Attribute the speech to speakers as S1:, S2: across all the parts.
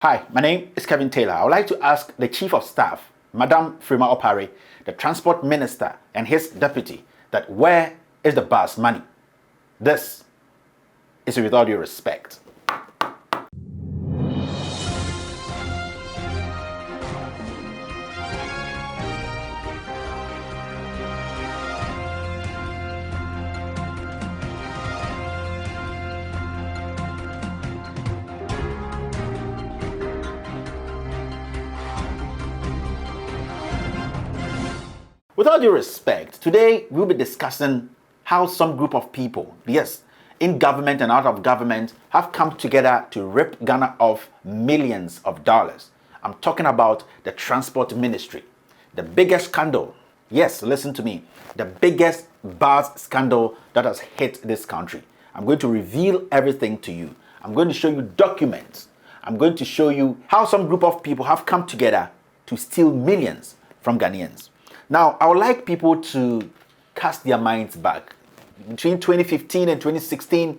S1: Hi, my name is Kevin Taylor. I would like to ask the Chief of Staff, Madam Freema Opare, the Transport Minister, and his deputy, that where is the bus money? This is With All Due Respect. With all due respect, today we'll be discussing how some group of people, yes, in government and out of government, have come together to rip Ghana of millions of dollars. I'm talking about the Transport Ministry. The biggest scandal, yes, listen to me, the biggest bus scandal that has hit this country. I'm going to reveal everything to you. I'm going to show you documents. I'm going to show you how some group of people have come together to steal millions from Ghanaians. Now, I would like people to cast their minds back. Between 2015 and 2016,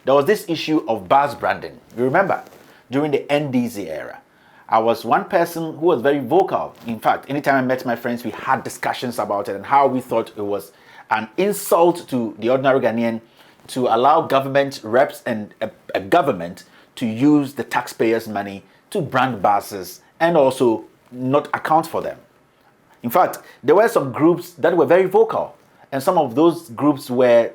S1: there was this issue of bus branding. You remember, during the NDC era, I was one person who was very vocal. In fact, anytime I met my friends, we had discussions about it and how we thought it was an insult to the ordinary Ghanaian to allow government reps and a government to use the taxpayers' money to brand buses and also not account for them. In fact, there were some groups that were very vocal, and some of those groups were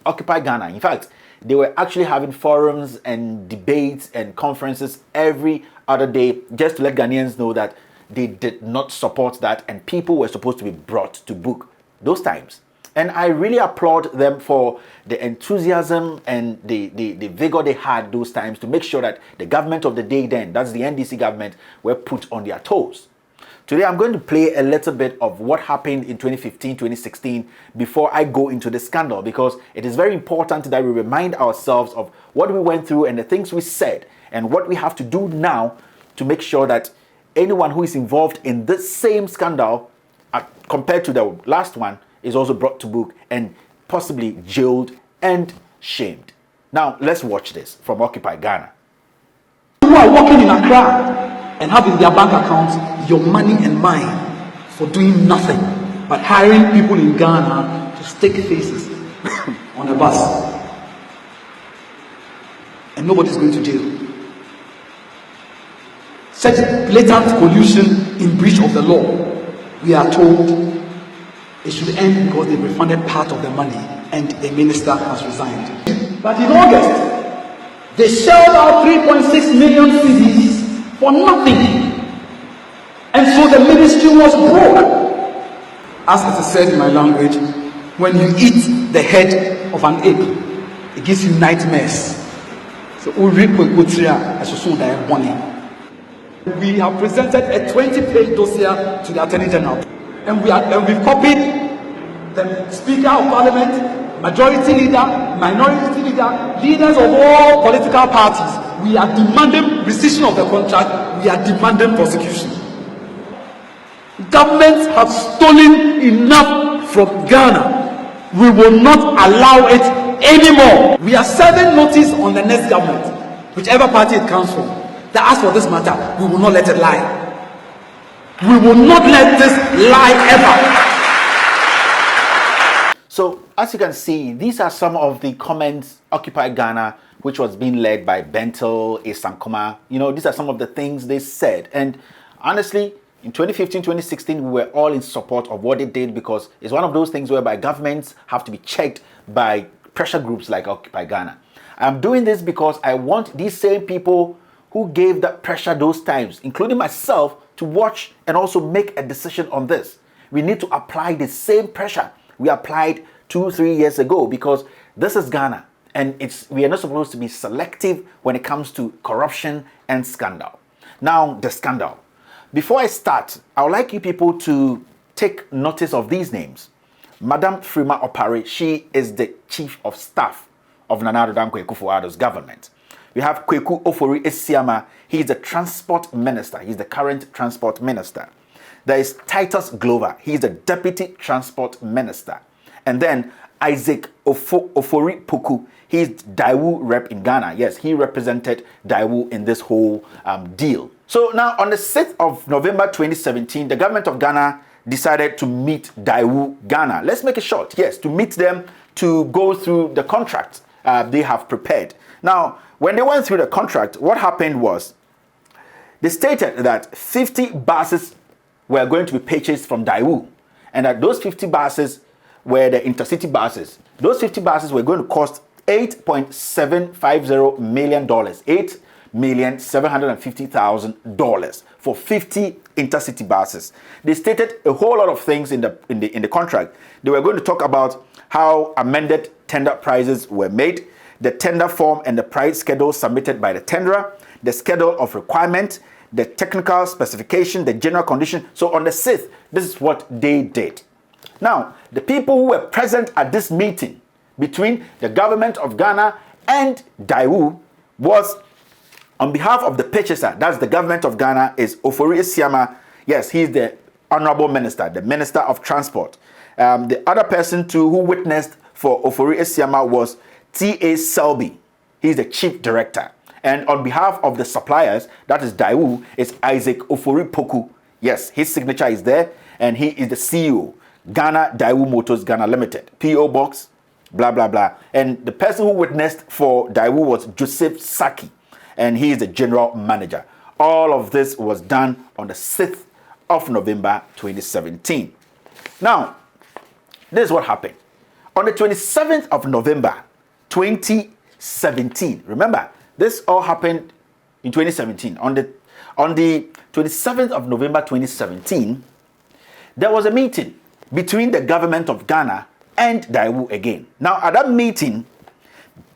S1: Occupy Ghana. In fact, they were actually having forums and debates and conferences every other day just to let Ghanaians know that they did not support that and people were supposed to be brought to book those times. And I really applaud them for the enthusiasm and the vigor they had those times to make sure that the government of the day then, that's the NDC government, were put on their toes. Today, I'm going to play a little bit of what happened in 2015, 2016 before I go into the scandal, because it is very important that we remind ourselves of what we went through and the things we said and what we have to do now to make sure that anyone who is involved in this same scandal, compared to the last one, is also brought to book and possibly jailed and shamed. Now, let's watch this from Occupy Ghana.
S2: Who are working in Accra and have in their bank accounts your money and mine for doing nothing but hiring people in Ghana to stick faces on a bus, and nobody's going to jail. Such blatant collusion in breach of the law, we are told it should end because they refunded part of the money and a minister has resigned. But in August, they shelled out 3.6 million cedis for nothing. And so the ministry was broke. As it is said in my language, when you eat the head of an ape, it gives you nightmares. So we have presented a 20-page dossier to the Attorney General. And we've copied the Speaker of Parliament, Majority Leader, Minority Leader, leaders of all political parties. We are demanding rescission of the contract. We are demanding prosecution. Governments have stolen enough from Ghana. We will not allow it anymore. We are serving notice on the next government, whichever party it comes from, that as for this matter, we will not let it lie. We will not let this lie ever.
S1: So, as you can see, these are some of the comments Occupy Ghana, which was being led by Bentel Esankoma. These are some of the things they said. And honestly, in 2015, 2016, we were all in support of what they did, because it's one of those things whereby governments have to be checked by pressure groups like Occupy Ghana. I'm doing this because I want these same people who gave that pressure those times, including myself, to watch and also make a decision on this. We need to apply the same pressure we applied 2-3 years ago, because this is Ghana and we are not supposed to be selective when it comes to corruption and scandal. Now, the scandal. Before I start, I would like you people to take notice of these names. Madam Freema Opare, she is the Chief of Staff of Nana Addo Dankwa Akufo-Addo's government. We have Kweku Ofori Esiama. He is the Transport Minister. He's the current Transport Minister. There is Titus Glover. He is the Deputy Transport Minister. And then Isaac Ofori Puku. He's Daewoo rep in Ghana. Yes, he represented Daewoo in this whole deal. So now on the 6th of November 2017, the government of Ghana decided to meet Daewoo Ghana. Let's make it short. Yes, to meet them to go through the contract they have prepared. Now, when they went through the contract, what happened was they stated that 50 buses were going to be purchased from Daewoo, and that those 50 buses were the intercity buses. Those 50 buses were going to cost $8.750 million, $8,750,000 for 50 intercity buses. They stated a whole lot of things in the contract. They were going to talk about how amended tender prices were made, the tender form and the price schedule submitted by the tenderer, the schedule of requirement, the technical specification, the general condition. So on the 6th, this is what they did. Now, the people who were present at this meeting between the government of Ghana and Daewoo was, on behalf of the purchaser, that's the government of Ghana, is Ofori Esiama. Yes, he's the honorable minister, the minister of transport. The other person too who witnessed for Ofori Esiama was T.A. Selby. He's the chief director. And on behalf of the suppliers, that is Daewoo, is Isaac Ofori Poku. Yes, his signature is there, and he is the CEO, Ghana Daewoo Motors Ghana Limited, P.O. Box, blah, blah, blah. And the person who witnessed for Daewoo was Joseph Saki, and he is the general manager. All of this was done on the 6th of November 2017. Now, this is what happened. On the 27th of November 2017, remember, this all happened in 2017. On the 27th of November 2017, there was a meeting between the government of Ghana and Daewoo again. Now, at that meeting,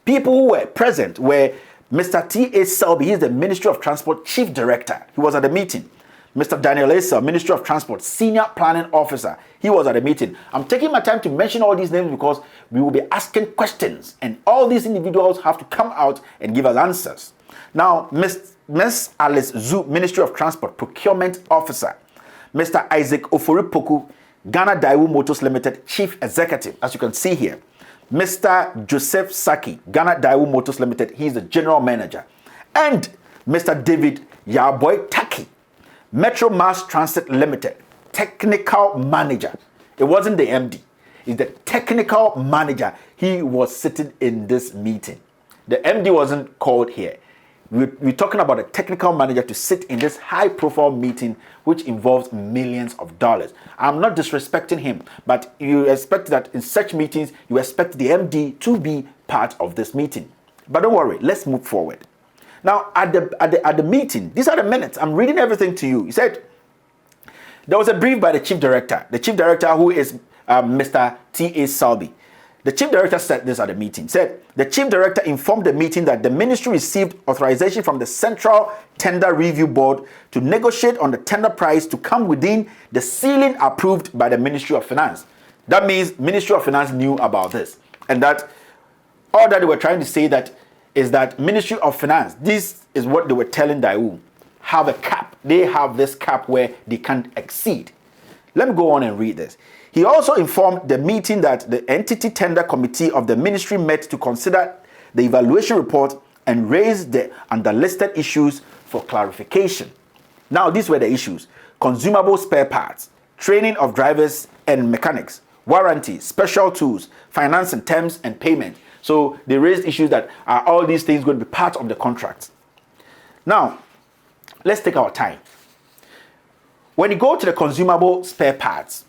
S1: people who were present were Mr. T.A. Selby, he's the Ministry of Transport Chief Director. He was at the meeting. Mr. Daniel Esel, Ministry of Transport Senior Planning Officer, he was at the meeting. I'm taking my time to mention all these names because we will be asking questions, and all these individuals have to come out and give us answers. Now, Ms. Alice Zu, Ministry of Transport Procurement Officer, Mr. Isaac Ofori-Poku, Ghana Daewoo Motors Limited Chief Executive, as you can see here. Mr. Joseph Saki, Ghana Daewoo Motors Limited, he's the General Manager. And Mr. David Yaboy Taki, Metro Mass Transit Limited, Technical Manager. It wasn't the MD, it's the Technical Manager. He was sitting in this meeting. The MD wasn't called here. We're talking about a technical manager to sit in this high-profile meeting, which involves millions of dollars. I'm not disrespecting him, but you expect that in such meetings, you expect the MD to be part of this meeting. But don't worry, let's move forward. Now, at the meeting, these are the minutes. I'm reading everything to you. He said there was a brief by the chief director. The chief director, who is Mr. T.A. Selby. The chief director said this at the meeting. Said the chief director informed the meeting that the ministry received authorization from the Central Tender Review Board to negotiate on the tender price to come within the ceiling approved by the Ministry of Finance. That means Ministry of Finance knew about this, and that all that they were trying to say that is that Ministry of Finance, this is what they were telling Daewoo, have a cap. They have this cap where they can't exceed. Let me go on and read this. He also informed the meeting that the entity tender committee of the ministry met to consider the evaluation report and raise the underlisted issues for clarification. Now, these were the issues: consumable spare parts, training of drivers and mechanics, warranty, special tools, financing terms and payment. So they raised issues that are all these things going to be part of the contract. Now, let's take our time. When you go to the consumable spare parts,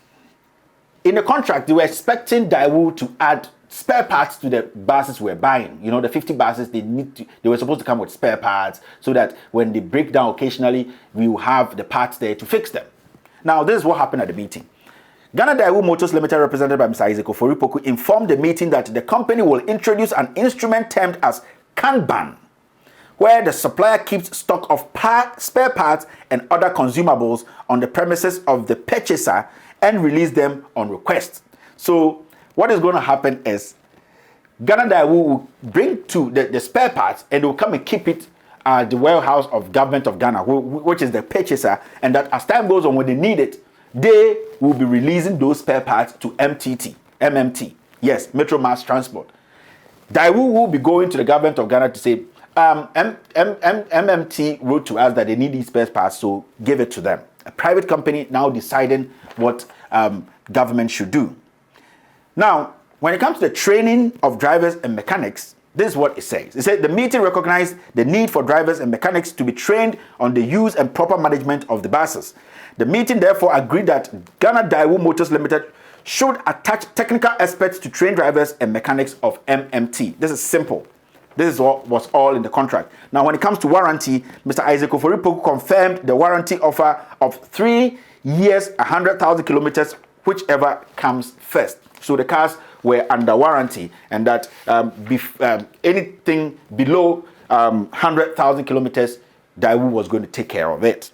S1: in the contract, they were expecting Daewoo to add spare parts to the buses we're buying. You know, the 50 buses, they were supposed to come with spare parts so that when they break down occasionally, we will have the parts there to fix them. Now, this is what happened at the meeting. Ghana Daewoo Motors Limited, represented by Mr. Isaac Ofori-Poku, informed the meeting that the company will introduce an instrument termed as Kanban, where the supplier keeps stock of spare parts and other consumables on the premises of the purchaser and release them on request. So what is going to happen is Ghana Daewoo will bring to the spare parts, and they will come and keep it at the warehouse of government of Ghana, which is the purchaser, and that as time goes on, when they need it, they will be releasing those spare parts to MMT. Yes, Metro Mass Transport. Daewoo will be going to the government of Ghana to say, MMT wrote to us that they need these spare parts, so give it to them. A private company now deciding what government should do. Now, when it comes to the training of drivers and mechanics, this is what it says. It said the meeting recognized the need for drivers and mechanics to be trained on the use and proper management of the buses. The meeting therefore agreed that Ghana Daewoo Motors Limited should attach technical experts to train drivers and mechanics of MMT. This is simple. This is what was all in the contract. Now, when it comes to warranty, Mr. Isaac Ofori-Poku confirmed the warranty offer of 3 years, 100,000 kilometers, whichever comes first. So the cars were under warranty, and that anything below 100,000 kilometers, Daewoo was going to take care of it.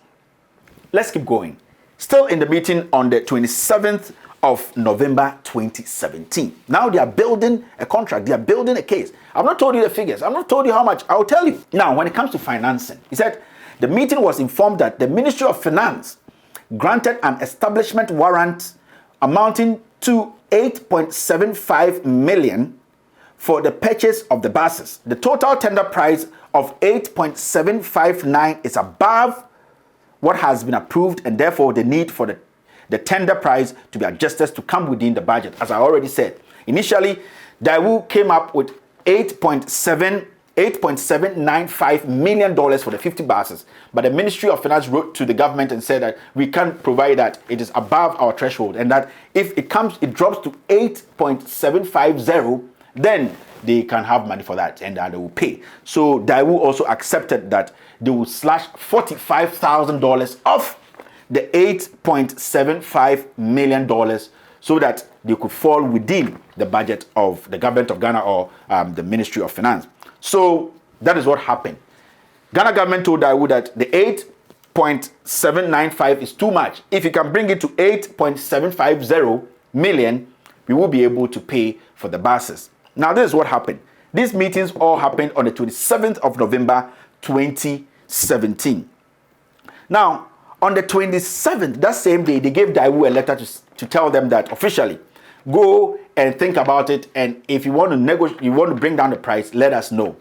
S1: Let's keep going. Still in the meeting on the 27th of November 2017. Now they are building a contract. They are building a case. I've not told you the figures. I've not told you how much. I'll tell you. Now, when it comes to financing, he said the meeting was informed that the Ministry of Finance granted an establishment warrant amounting to 8.75 million for the purchase of the buses. The total tender price of 8.759 is above what has been approved, and therefore the need for the tender price to be adjusted to come within the budget. As I already said, initially, Daewoo came up with $8.795 million for the 50 buses, but the Ministry of Finance wrote to the government and said that we can't provide that. It is above our threshold, and that if it drops to 8.750, then they can have money for that, and they will pay. So Daewoo also accepted that they will slash $45,000 off the $8.75 million so that they could fall within the budget of the government of Ghana or the Ministry of Finance. So that is what happened. Ghana government told Daewoo that the 8.795 is too much. If you can bring it to 8.750 million, we will be able to pay for the buses. Now, this is what happened. These meetings all happened on the 27th of November 2017. Now, on the 27th, that same day, they gave Daewoo a letter to tell them that officially, go and think about it, and if you want to negotiate, you want to bring down the price, let us know.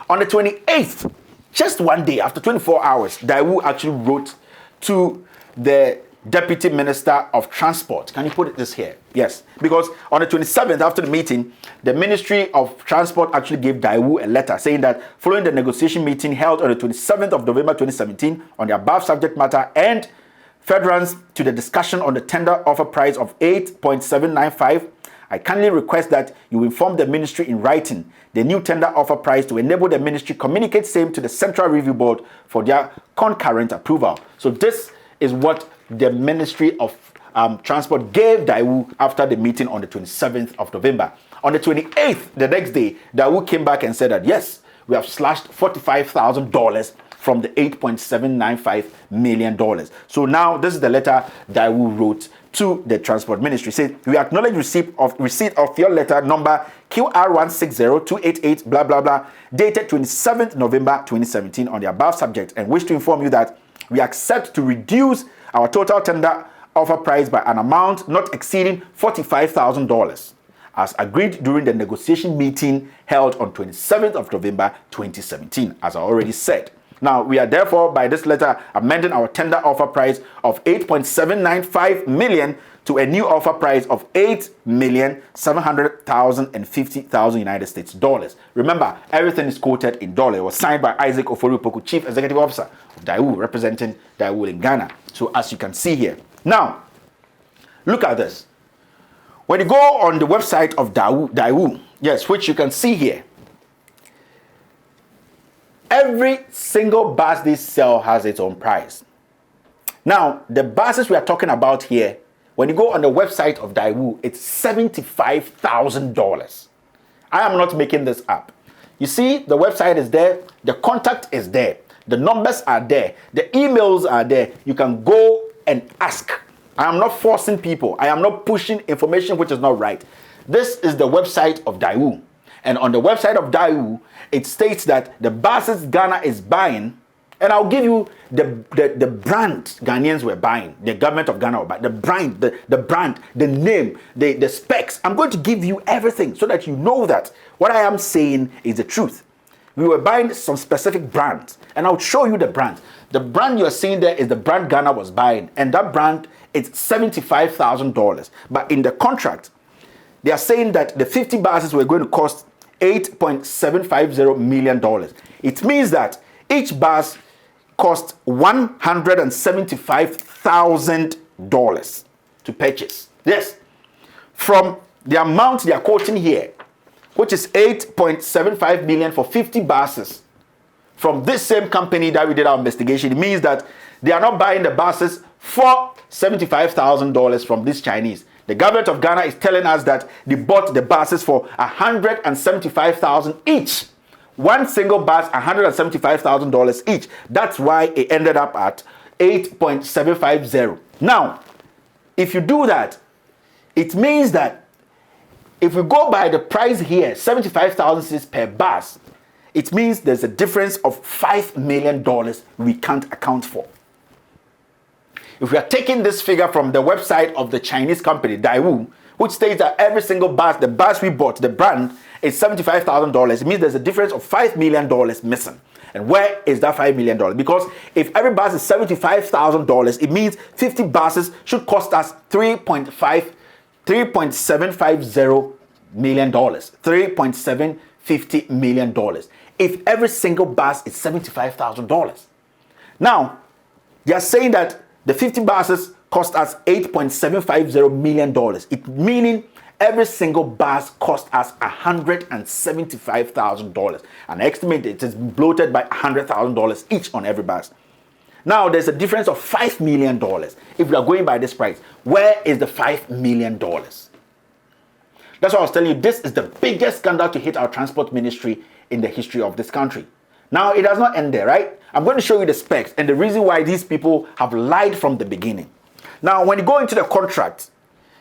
S1: On the 28th, just one day, after 24 hours, Daewoo actually wrote to the Deputy Minister of Transport. Can you put this here? Yes, because on the 27th, after the meeting, the Ministry of Transport actually gave Daewoo a letter saying that following the negotiation meeting held on the 27th of November 2017 on the above subject matter and furtherance to the discussion on the tender offer price of 8.795, I kindly request that you inform the ministry in writing the new tender offer price to enable the ministry communicate same to the Central Review Board for their concurrent approval. So this is what the Ministry of Transport gave Daewoo after the meeting on the 27th of November. On the 28th, the next day, Daewoo came back and said that, yes, we have slashed $45,000 from the $8.795 million. So now this is the letter Daewoo wrote to the Transport Ministry. It says, we acknowledge receipt of your letter number QR160288 blah blah blah dated 27th November 2017 on the above subject and wish to inform you that we accept to reduce our total tender offer price by an amount not exceeding $45,000 as agreed during the negotiation meeting held on 27th of November 2017, as I already said. Now, we are therefore by this letter amending our tender offer price of $8.795 million to a new offer price of $8,700,050 United States dollars. Remember, everything is quoted in dollar. It was signed by Isaac Ofori-Poku, Chief Executive Officer of Daewoo, representing Daewoo in Ghana. So as you can see here. Now, look at this. When you go on the website of Daewoo, yes, which you can see here, every single bus they sell has its own price. Now, the buses we are talking about here, when you go on the website of Daewoo, it's $75,000. I am not making this up. You see, the website is there, the contact is there, the numbers are there, the emails are there. You can go and ask. I am not forcing people. I am not pushing information which is not right. This is the website of Daewoo. And on the website of Daewoo, it states that the buses Ghana is buying, And I'll give you the brand Ghanaians were buying, the government of Ghana were buying, the brand, the brand, the name, the specs. I'm going to give you everything so that you know that what I am saying is the truth. We were buying some specific brands, and I'll show you the brand. The brand you're seeing there is the brand Ghana was buying, and that brand is $75,000. But in the contract, they are saying that the 50 buses were going to cost $8.750 million. It means that each bus cost $175,000 to purchase. Yes, from the amount they are quoting here, which is $8.75 million for 50 buses from this same company that we did our investigation. It means that they are not buying the buses for $75,000 from these Chinese. The government of Ghana is telling us that they bought the buses for $175,000 each. One single bus, $175,000 each. That's why it ended up at 8.750. Now, if you do that, it means that if we go by the price here, 75,000 cedis per bus, it means there's a difference of $5 million we can't account for. If we are taking this figure from the website of the Chinese company, Daewoo, which states that every single bus, the bus we bought, the brand, is $75,000, it means there's a difference of $5 million missing. And where is that $5 million? Because if every bus is $75,000, it means 50 buses should cost us $3.750 million. $3.750 million. If every single bus is $75,000. Now, they are saying that the 50 buses cost us $8.750 million. It meaning every single bus cost us $175,000. An estimate it is bloated by $100,000 each on every bus. Now there's a difference of $5 million. If we are going by this price, where is the $5 million? That's why I was telling you, this is the biggest scandal to hit our transport ministry in the history of this country. Now, it does not end there, right? I'm going to show you the specs and the reason why these people have lied from the beginning. Now, when you go into the contract,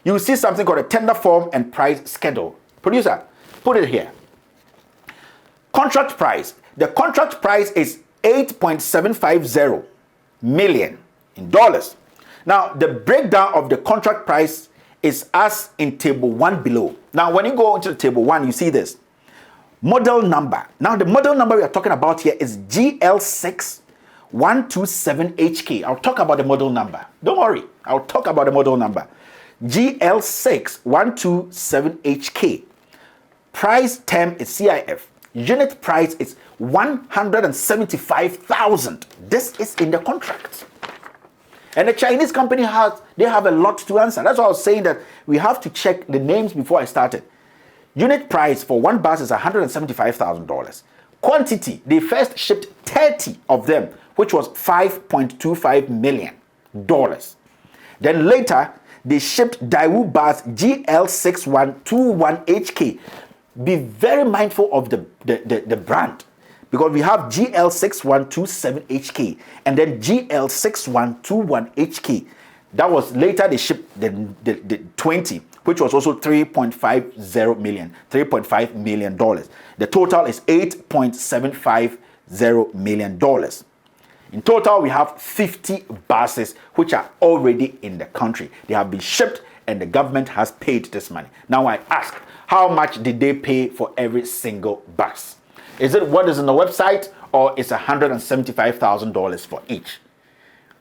S1: you will see something called a tender form and price schedule. Producer, put it here. Contract price. The contract price is $8.750 million in dollars. Now, the breakdown of the contract price is as in table 1 below. Now, when you go into the table 1, you see this. Model number. Now, the model number we are talking about here is GL6127HK. I'll talk about the model number. Don't worry. I'll talk about the model number. GL6127HK. Price term is CIF. Unit price is 175,000. This is in the contract. And the Chinese company have a lot to answer. That's why I was saying that we have to check the names before I started. Unit price for one bus is $175,000. Quantity, they first shipped 30 of them, which was $5.25 million. Then later, they shipped Daewoo bus GL6121HK. Be very mindful of the brand, because we have GL6127HK and then GL6121HK. That was later they shipped the 20, which was also $3.5 million. The total is $8.750 million. In total, we have 50 buses which are already in the country. They have been shipped and the government has paid this money. Now I ask, how much did they pay for every single bus? Is it what is on the website, or is $175,000 for each?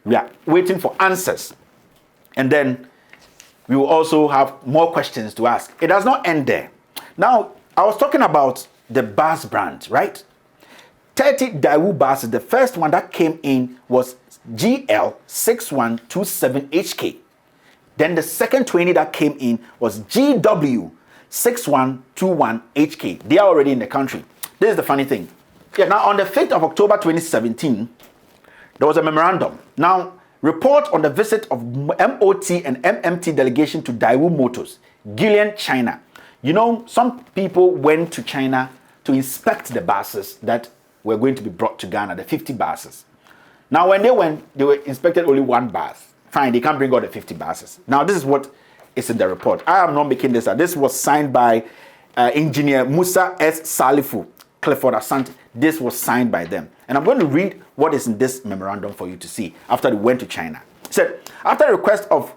S1: We are waiting for answers. And then we will also have more questions to ask. It does not end there. Now, I was talking about the bus brand, right? 30 Daewoo buses. The first one that came in was GL6127HK. Then the second 20 that came in was GW6121HK. They are already in the country. This is the funny thing. Yeah, now on the 5th of October 2017, there was a memorandum. Now, report on the visit of MOT and MMT delegation to Daewoo Motors, Guilin, China. You know, some people went to China to inspect the buses that were going to be brought to Ghana, the 50 buses. Now, when they went, they were inspected only one bus. Fine, they can't bring all the 50 buses. Now, this is what is in the report. I am not making this up. This was signed by engineer Musa S. Salifu, Clifford Asante. This was signed by them. And I'm going to read what is in this memorandum for you to see after they went to China. It said, after the request of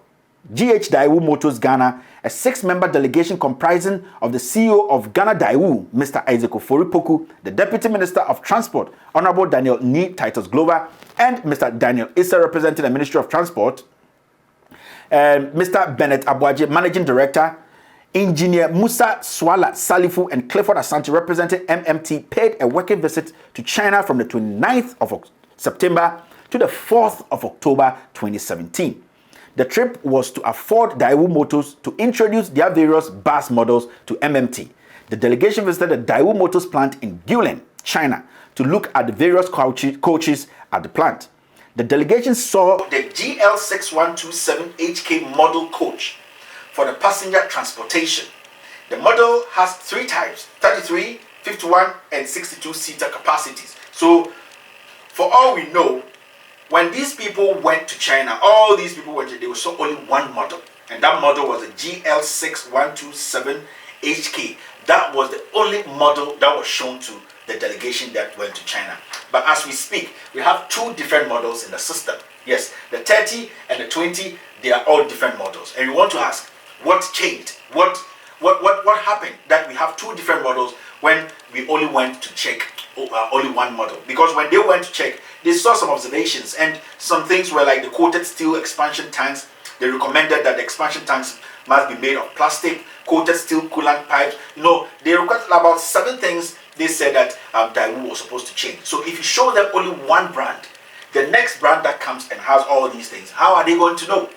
S1: GH Daewoo Motors Ghana, a 6-member delegation comprising of the CEO of Ghana Daewoo, Mr. Isaac Ofori-Poku, the Deputy Minister of Transport, Honorable Daniel Ni Titus Glover, and Mr. Daniel Issa, representing the Ministry of Transport, Mr. Bennett Abuaje, Managing Director, Engineer Musa Swala Salifu, and Clifford Asante, representing MMT, paid a working visit to China from the 29th of September to the 4th of October 2017. The trip was to afford Daewoo Motors to introduce their various bus models to MMT. The delegation visited the Daewoo Motors plant in Guilin, China, to look at the various coaches at the plant. The delegation saw the GL6127HK model coach for the passenger transportation. The model has 3 types, 33, 51, and 62-seater capacities. So, for all we know, when these people went to China, all these people went to, they saw only one model. And that model was a GL6127HK. That was the only model that was shown to the delegation that went to China. But as we speak, we have 2 different models in the system. Yes, the 30 and the 20, they are all different models. And we want to ask, what changed? What happened that we have 2 different models when we only went to check only one model? Because when they went to check, they saw some observations, and some things were like the coated steel expansion tanks. They recommended that the expansion tanks must be made of plastic, coated steel coolant pipes. They requested about 7 things they said that Daewoo was supposed to change. So if you show them only one brand, the next brand that comes and has all these things, how are they going to know?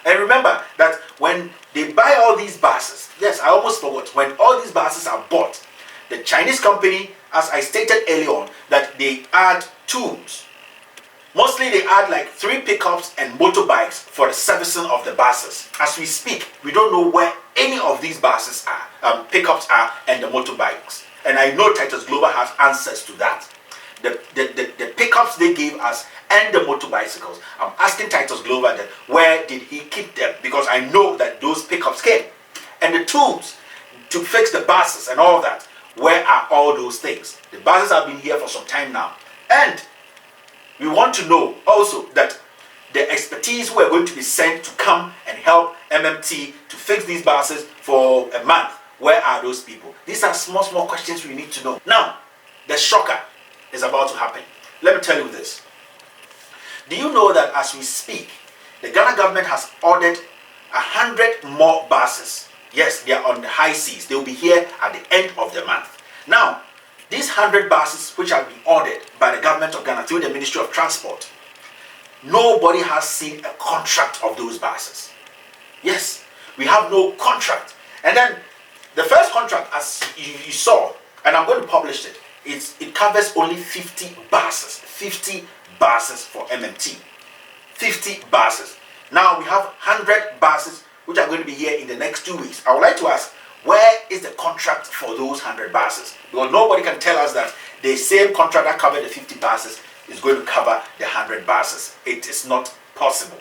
S1: And remember that when they buy all these buses, yes, I almost forgot, when all these buses are bought, the Chinese company, as I stated earlier on, that they add tools. Mostly they add like 3 pickups and motorbikes for the servicing of the buses. As we speak, we don't know where any of these buses are, pickups are, and the motorbikes. And I know Titus Glover has answers to that. The pickups they gave us and the motorbicycles, I'm asking Titus Glover that where did he keep them? Because I know that those pickups came. And the tools to fix the buses and all that, where are all those things? The buses have been here for some time now. And we want to know also that the expertise who are going to be sent to come and help MMT to fix these buses for a month, where are those people? These are small questions we need to know. Now, the shocker is about to happen. Let me tell you this. Do you know that as we speak, the Ghana government has ordered 100 more buses? Yes, they are on the high seas. They will be here at the end of the month. Now, these 100 buses which have been ordered by the government of Ghana through the Ministry of Transport, nobody has seen a contract of those buses. Yes, we have no contract. And then the first contract, as you saw, and I'm going to publish it, it covers only 50 buses. 50 buses for MMT. 50 buses. Now we have 100 buses which are going to be here in the next 2 weeks. I would like to ask, where is the contract for those 100 buses? Because nobody can tell us that the same contract that covered the 50 buses is going to cover the 100 buses. It is not possible.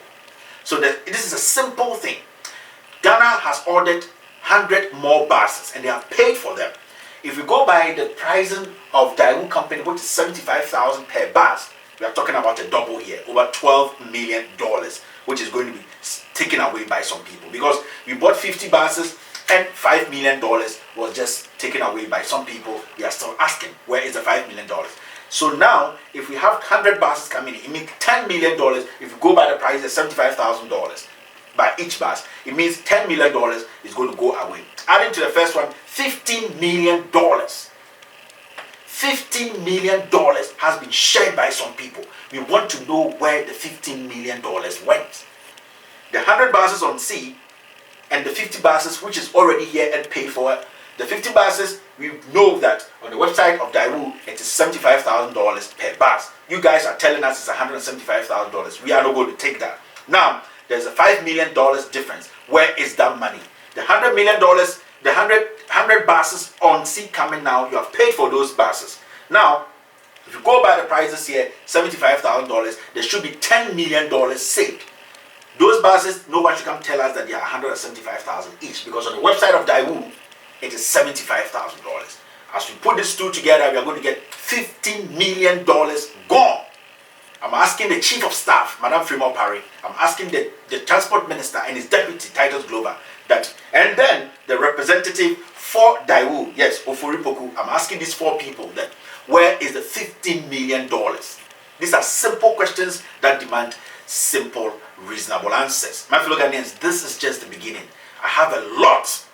S1: So this is a simple thing. Ghana has ordered 100 more buses and they have paid for them. If we go by the pricing of Daewoo Company, which is $75,000 per bus, we are talking about a double here, over $12 million, which is going to be taken away by some people. Because we bought 50 buses and $5 million was just taken away by some people. We are still asking, where is the $5 million? So now, if we have 100 buses coming in, it means $10 million. If we go by the price of $75,000 by each bus, it means $10 million is going to go away. Adding to the first one, $15 million. $15 million has been shared by some people. We want to know where the $15 million went. The 100 buses on sea and the 50 buses which is already here and paid for. The 50 buses, we know that on the website of Daewoo, it is $75,000 per bus. You guys are telling us it's $175,000. We are not going to take that. Now, there's a $5 million difference. Where is that money? The $100 million, the 100 buses on sea coming now, you have paid for those buses. Now, if you go by the prices here, $75,000, there should be $10 million saved. Those buses, no one should come tell us that they are $175,000 each, because on the website of Daewoo, it is $75,000. As we put this two together, we are going to get $15 million gone. I'm asking the Chief of Staff, Madam Fremont Parry, I'm asking the Transport Minister and his Deputy, Titus Glover, that, and then the representative for Daewoo, yes, Ofori Poku, I'm asking these four people that, where is the $15 million? These are simple questions that demand simple, reasonable answers. My fellow Ghanaians, this is just the beginning. I have a lot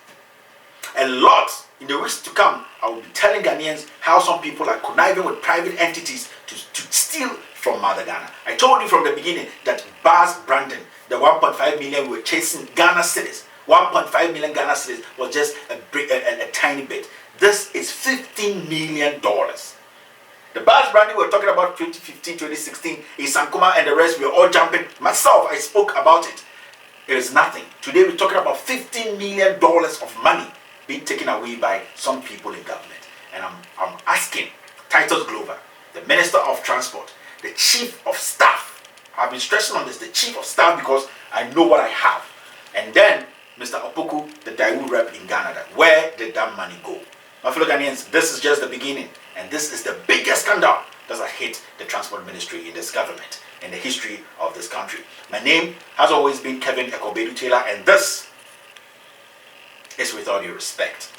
S1: in the weeks to come. I will be telling Ghanaians how some people are conniving with private entities to steal from Mother Ghana. I told you from the beginning that Bas Brandon, the 1.5 million we were chasing Ghana cedis, 1.5 million Ghana cedis was just a tiny bit. This is $15 million. The Bas Brandon we were talking about 2015, 2016, Isankuma and the rest, we were all jumping. Myself, I spoke about it. It is nothing. Today we're talking about $15 million of money being taken away by some people in government. And I'm asking Titus Glover, the Minister of Transport, the Chief of Staff. I've been stressing on this, the Chief of Staff, because I know what I have. And then Mr. Opoku, the Daewoo rep in Ghana, that where did that money go? My fellow Ghanaians, this is just the beginning. And this is the biggest scandal that has hit the transport ministry in this government, in the history of this country. My name has always been Kevin Ekobedu Taylor, and this is With All Due Respect.